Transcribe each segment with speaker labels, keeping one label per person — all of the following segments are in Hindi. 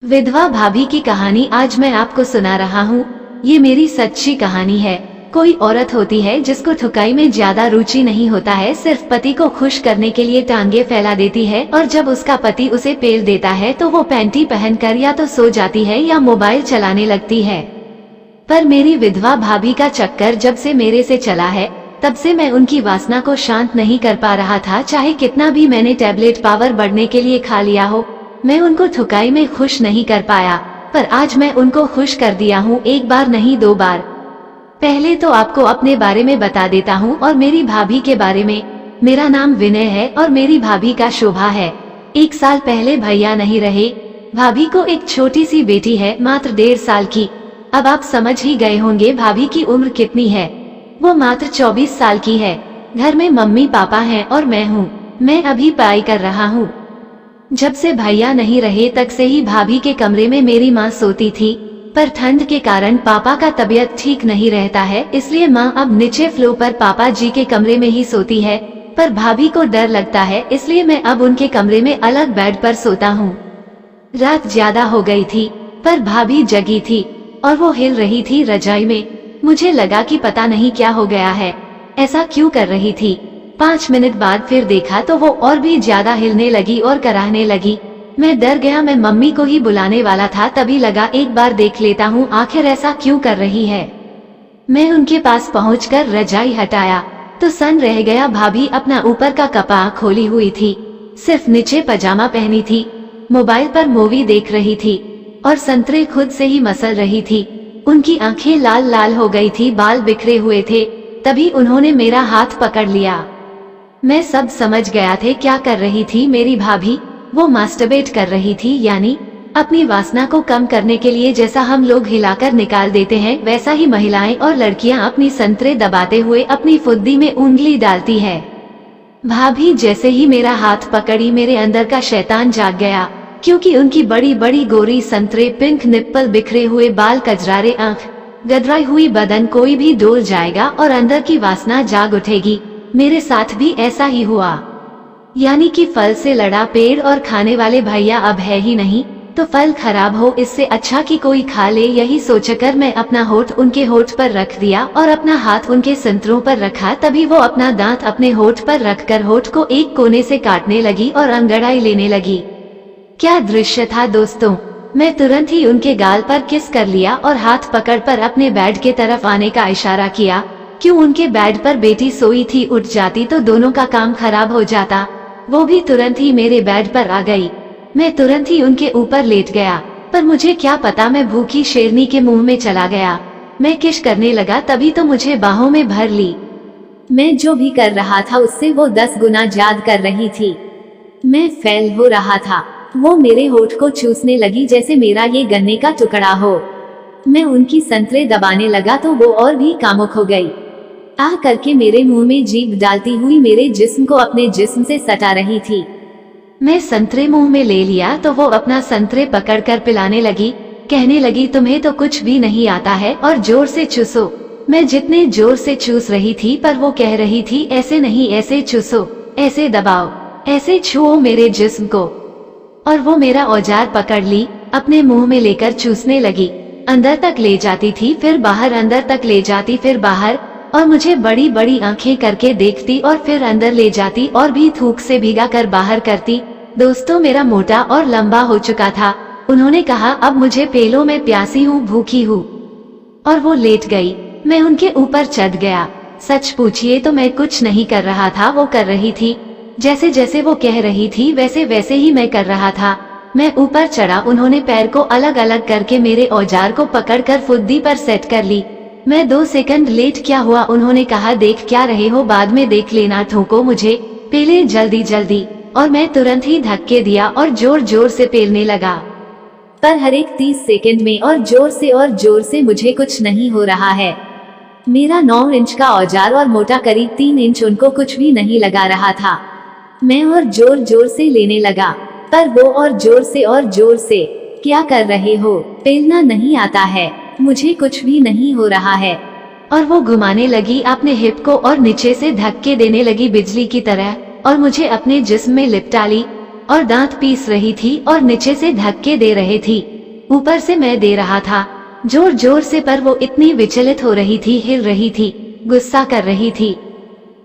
Speaker 1: विधवा भाभी की कहानी आज मैं आपको सुना रहा हूँ। ये मेरी सच्ची कहानी है। कोई औरत होती है जिसको थुकाई में ज्यादा रुचि नहीं होता है, सिर्फ पति को खुश करने के लिए टांगे फैला देती है और जब उसका पति उसे पेल देता है तो वो पैंटी पहनकर या तो सो जाती है या मोबाइल चलाने लगती है। पर मेरी विधवा भाभी का चक्कर जब से मेरे से चला है तब से मैं उनकी वासना को शांत नहीं कर पा रहा था। चाहे कितना भी मैंने टैबलेट पावर बढ़ने के लिए खा लिया हो, मैं उनको थुकाई में खुश नहीं कर पाया। पर आज मैं उनको खुश कर दिया हूँ, एक बार नहीं 2 बार। पहले तो आपको अपने बारे में बता देता हूँ और मेरी भाभी के बारे में। मेरा नाम विनय है और मेरी भाभी का शोभा है। 1 साल पहले भैया नहीं रहे। भाभी को एक छोटी सी बेटी है, मात्र 1.5 साल की। अब आप समझ ही गए होंगे भाभी की उम्र कितनी है। वो मात्र 24 साल की है। घर में मम्मी पापा हैं और मैं हूँ। मैं अभी पढ़ाई कर रहा हूँ। जब से भैया नहीं रहे तक से ही भाभी के कमरे में मेरी माँ सोती थी, पर ठंड के कारण पापा का तबीयत ठीक नहीं रहता है, इसलिए माँ अब नीचे फ्लोर पर पापा जी के कमरे में ही सोती है। पर भाभी को डर लगता है, इसलिए मैं अब उनके कमरे में अलग बेड पर सोता हूँ। रात ज्यादा हो गई थी पर भाभी जगी थी और वो हिल रही थी रजाई में। मुझे लगा कि पता नहीं क्या हो गया है, ऐसा क्यों कर रही थी। 5 मिनट बाद फिर देखा तो वो और भी ज्यादा हिलने लगी और कराहने लगी। मैं डर गया। मैं मम्मी को ही बुलाने वाला था, तभी लगा एक बार देख लेता हूँ आखिर ऐसा क्यों कर रही है। मैं उनके पास पहुंचकर रजाई हटाया तो सन रह गया। भाभी अपना ऊपर का कपड़ा खोली हुई थी, सिर्फ नीचे पजामा पहनी थी। मोबाइल पर मूवी देख रही थी और संतरे खुद से ही मसल रही थी। उनकी आंखें लाल लाल हो गई थी, बाल बिखरे हुए थे। तभी उन्होंने मेरा हाथ पकड़ लिया। मैं सब समझ गया थे क्या कर रही थी मेरी भाभी। वो मास्टरबेट कर रही थी, यानी अपनी वासना को कम करने के लिए जैसा हम लोग हिलाकर निकाल देते हैं, वैसा ही महिलाएं और लड़कियां अपनी संतरे दबाते हुए अपनी फुद्दी में उंगली डालती है। भाभी जैसे ही मेरा हाथ पकड़ी, मेरे अंदर का शैतान जाग गया, क्योंकि उनकी बड़ी बड़ी गोरी संतरे, पिंक निप्पल, बिखरे हुए बाल, कजरारे आंख, गदराई हुई बदन, कोई भी डोल जाएगा और अंदर की वासना जाग उठेगी। मेरे साथ भी ऐसा ही हुआ। यानी कि फल से लड़ा पेड़ और खाने वाले भैया अब है ही नहीं, तो फल खराब हो इससे अच्छा कि कोई खा ले, यही सोचकर मैं अपना होठ उनके होठ पर रख दिया और अपना हाथ उनके संतरों पर रखा। तभी वो अपना दांत अपने होठ पर रखकर होठ को एक कोने से काटने लगी और अंगड़ाई लेने लगी। क्या दृश्य था दोस्तों। मैं तुरंत ही उनके गाल पर किस कर लिया और हाथ पकड़ पर अपने बेड के तरफ आने का इशारा किया। क्यों उनके बेड पर बेटी सोई थी, उठ जाती तो दोनों का काम खराब हो जाता। वो भी तुरंत ही मेरे बेड पर आ गई। मैं तुरंत ही उनके ऊपर लेट गया, पर मुझे क्या पता मैं भूखी शेरनी के मुंह में चला गया। मैं किश करने लगा, तभी तो मुझे बाहों में भर ली। मैं जो भी कर रहा था उससे वो 10 गुना याद कर रही थी। मैं फेल हो रहा था। वो मेरे होठ को चूसने लगी जैसे मेरा ये गन्ने का टुकड़ा हो। मैं उनकी संतरे दबाने लगा तो वो और भी कामुक हो गई। आह करके मेरे मुंह में जीभ डालती हुई मेरे जिस्म को अपने जिस्म से सटा रही थी। मैं संतरे मुंह में ले लिया तो वो अपना संतरे पकड़कर पिलाने लगी। कहने लगी, तुम्हें तो कुछ भी नहीं आता है और जोर से चूसो। मैं जितने जोर से चूस रही थी पर वो कह रही थी, ऐसे नहीं, ऐसे चूसो, ऐसे दबाओ, ऐसे छुओ मेरे जिस्म को। और वो मेरा औजार पकड़ ली, अपने मुंह में लेकर चूसने लगी। अंदर तक ले जाती थी, फिर बाहर, अंदर तक ले जाती, फिर बाहर, और मुझे बड़ी बड़ी आंखें करके देखती और फिर अंदर ले जाती और भी थूक से भीगा कर बाहर करती। दोस्तों, मेरा मोटा और लंबा हो चुका था। उन्होंने कहा, अब मुझे पेलो, मैं प्यासी हूँ, भूखी हूँ। और वो लेट गई। मैं उनके ऊपर चढ़ गया। सच पूछिए तो मैं कुछ नहीं कर रहा था, वो कर रही थी। जैसे जैसे वो कह रही थी वैसे वैसे ही मैं कर रहा था। मैं ऊपर चढ़ा। उन्होंने पैर को अलग अलग करके मेरे औजार को पकड़कर फुद्दी पर सेट कर ली। मैं 2 सेकंड लेट क्या हुआ। उन्होंने कहा, देख क्या रहे हो, बाद में देख लेना, ठोको मुझे, पेले जल्दी जल्दी। और मैं तुरंत ही धक्के दिया और जोर जोर से पेलने लगा। पर हर एक 30 सेकंड में और जोर से मुझे कुछ नहीं हो रहा है। मेरा 9 इंच का औजार और मोटा करीब 3 इंच, उनको कुछ भी नहीं लगा रहा था। मैं और जोर से लेने लगा, पर वो और जोर से। क्या कर रहे हो, पेलना नहीं आता है, मुझे कुछ भी नहीं हो रहा है। और वो घुमाने लगी अपने हिप को और नीचे से धक्के देने लगी बिजली की तरह, और मुझे अपने जिस्म में लिपटा ली और दांत पीस रही थी और नीचे से धक्के दे रहे थी। ऊपर से मैं दे रहा था जोर जोर से, पर वो इतनी विचलित हो रही थी, हिल रही थी, गुस्सा कर रही थी।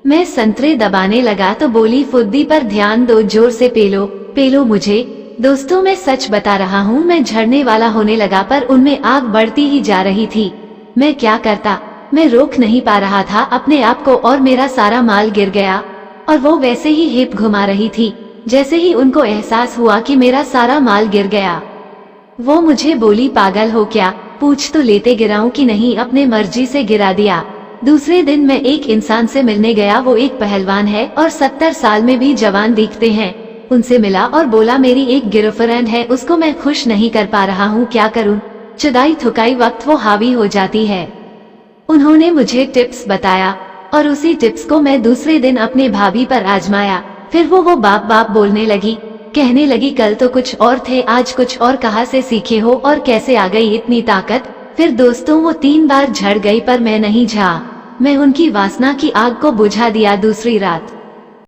Speaker 1: मैं संतरे दबाने लगा तो बोली, फुद्दी पर ध्यान दो, जोर से पेलो पेलो मुझे। दोस्तों मैं सच बता रहा हूँ, मैं झड़ने वाला होने लगा, पर उनमें आग बढ़ती ही जा रही थी। मैं क्या करता, मैं रोक नहीं पा रहा था अपने आप को, और मेरा सारा माल गिर गया। और वो वैसे ही हिप घुमा रही थी। जैसे ही उनको एहसास हुआ कि मेरा सारा माल गिर गया, वो मुझे बोली, पागल हो क्या, पूछ तो लेते गिराऊं कि नहीं, अपने मर्जी से गिरा दिया। दूसरे दिन मैं एक इंसान से मिलने गया, वो एक पहलवान है और 70 साल में भी जवान दिखते हैं। उनसे मिला और बोला, मेरी एक गर्लफ्रेंड है, उसको मैं खुश नहीं कर पा रहा हूँ, क्या करूँ। चुदाई थुकाई वक्त वो हावी हो जाती है। उन्होंने मुझे टिप्स बताया और उसी टिप्स को मैं दूसरे दिन अपने भाभी पर आजमाया। फिर वो बाप बाप बोलने लगी, कहने लगी, कल तो कुछ और थे, आज कुछ और, कहाँ से सीखे हो और कैसे आ गई इतनी ताकत। फिर दोस्तों वो 3 बार झड़ गई, पर मैं नहीं झा। मैं उनकी वासना की आग को बुझा दिया दूसरी रात।